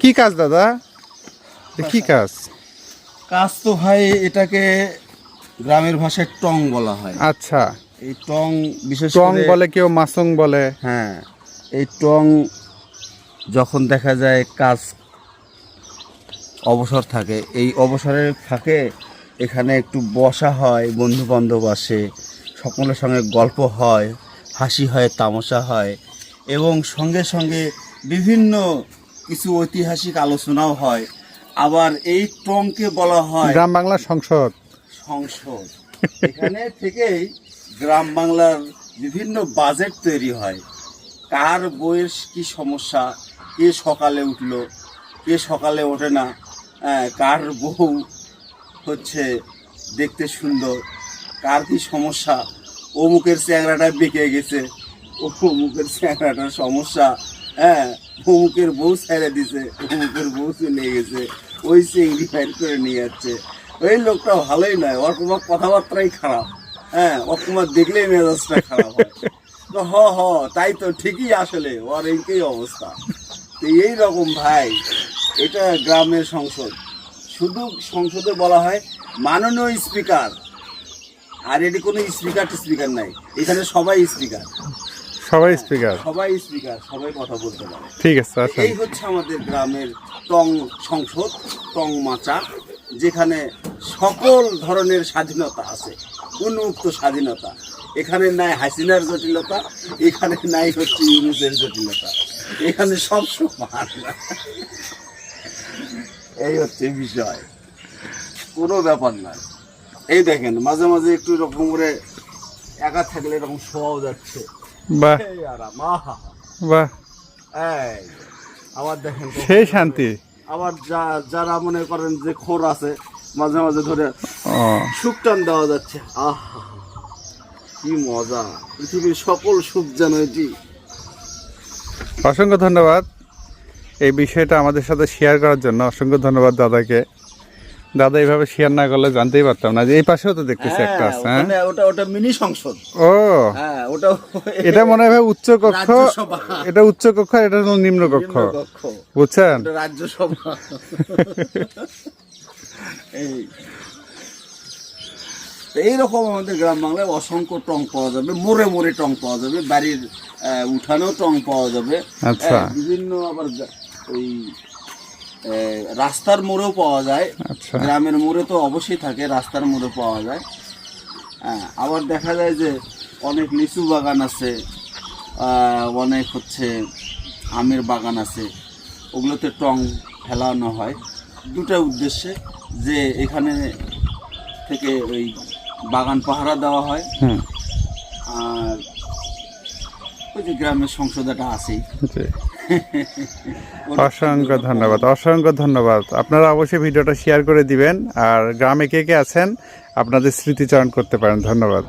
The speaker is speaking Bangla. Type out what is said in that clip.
কি কাজ দাদা, কি কাজ? কাজ তো ভাই এটাকে গ্রামের ভাষায় টং বলা হয়। আচ্ছা, এই টং বিশেষ টং করে বলে, কেউ মাসং বলে। হ্যাঁ, এই টং যখন দেখা যায় কাজ অবসর থাকে, এই অবসরের ফাঁকে এখানে একটু বসা হয়, বন্ধু বান্ধব আসে, সকলের সঙ্গে গল্প হয়, হাসি হয়, তামাশা হয় এবং সঙ্গে সঙ্গে বিভিন্ন কিছু ঐতিহাসিক আলোচনাও হয়। আবার এই টংকে বলা হয় গ্রাম বাংলা সংসদ। সংসদ। এখানে থেকেই গ্রাম বাংলার বিভিন্ন বাজেট তৈরি হয়। কার বইয়ের কি সমস্যা, কে সকালে উঠলো, কে সকালে ওঠে না, কার বউ হচ্ছে দেখতে সুন্দর, কার কি সমস্যা, অমুকের চ্যাংড়াটা বেঁকে গেছে, অমুকের চ্যাংড়াটার সমস্যা, অমুকের বউ ছেড়ে দিছে, অমুকের বউ চলে গেছে, ওই চিংড়ি ফাইল করে নিয়ে যাচ্ছে। ওই লোকটা ভালোই নয়, ওর তোমার কথাবার্তাই খারাপ, ওর তোমার দেখলেই মেজাজটা খারাপ হয়। তো তাই তো ঠিকই, আসলে ওর এইটাই অবস্থা। তো এইরকম ভাই, এটা গ্রামের সংসদ। শুধু সংসদে বলা হয় মাননীয় স্পিকার, আর এটি কোনো স্পিকার নাই, এখানে সবাই স্পিকার, সবাই স্পিকার, সবাই কথা বলতে পারে। ঠিক আছে। এই হচ্ছে আমাদের গ্রামের টং সংসদ, টং মাচা, যেখানে সকল ধরনের স্বাধীনতা আছে, উন্মুক্ত স্বাধীনতা। এখানে নাই হাসিনার জটিলতা, এখানে নাই হচ্ছে ইউনুসের জটিলতা, এখানে সব সমান। এই হচ্ছে বিষয়, কোনো ব্যাপার নয়। এই দেখেন, মাঝে মাঝে একটু এরকম করে একা থাকলে এরকম শোয়াও যাচ্ছে। বাহ বাহ, আবার দেখেন সেই শান্তি। আবার যারা মনে করেন যে খোর আছে, মাঝে মাঝে ধরে সুখ টান দেওয়া যাচ্ছে। আহা, কি মজা! পৃথিবীর সকল সুখ যেন এটি। অসংখ্য ধন্যবাদ এই বিষয়টা আমাদের সাথে শেয়ার করার জন্য। অসংখ্য ধন্যবাদ দাদাকে। দাদা এইভাবে শেয়ার না করলে জানতেই পারতাম না যে এই পাশেও তো দেখতেছি একটা আছে। ওটা মিনি সংসদ। ও ওটা, এটা মনে হয় উচ্চ কক্ষ, এটা উচ্চ কক্ষ, এটা হলো নিম্ন কক্ষ, বুঝছেন? রাজ্যসভা। এইরকম আমাদের গ্রাম বাংলায় অসংখ্য টং পাওয়া যাবে, মোড়ে মোড়ে টং পাওয়া যাবে, বাড়ির উঠানেও টং পাওয়া যাবে। আচ্ছা, বিভিন্ন আবার ওই রাস্তার মোড়েও পাওয়া যায়। আচ্ছা, গ্রামের মোড়ে তো অবশ্যই থাকে, রাস্তার মোড়ে পাওয়া যায়। আবার দেখা যায় যে অনেক লিচু বাগান আছে, অনেক হচ্ছে আমের বাগান আছে, ওগুলোতে টং ফেলানো হয় দুটা উদ্দেশ্যে, যে এখানে থেকে ওই বাগান পাহারা দেওয়া হয়, আর ওই যে গ্রামের সংসদটা আছেই। অসংখ্য ধন্যবাদ, অসংখ্য ধন্যবাদ। আপনারা অবশ্যই ভিডিওটা শেয়ার করে দিবেন, আর গ্রামে কে কে আছেন আপনাদের স্মৃতিচারণ করতে পারেন। ধন্যবাদ।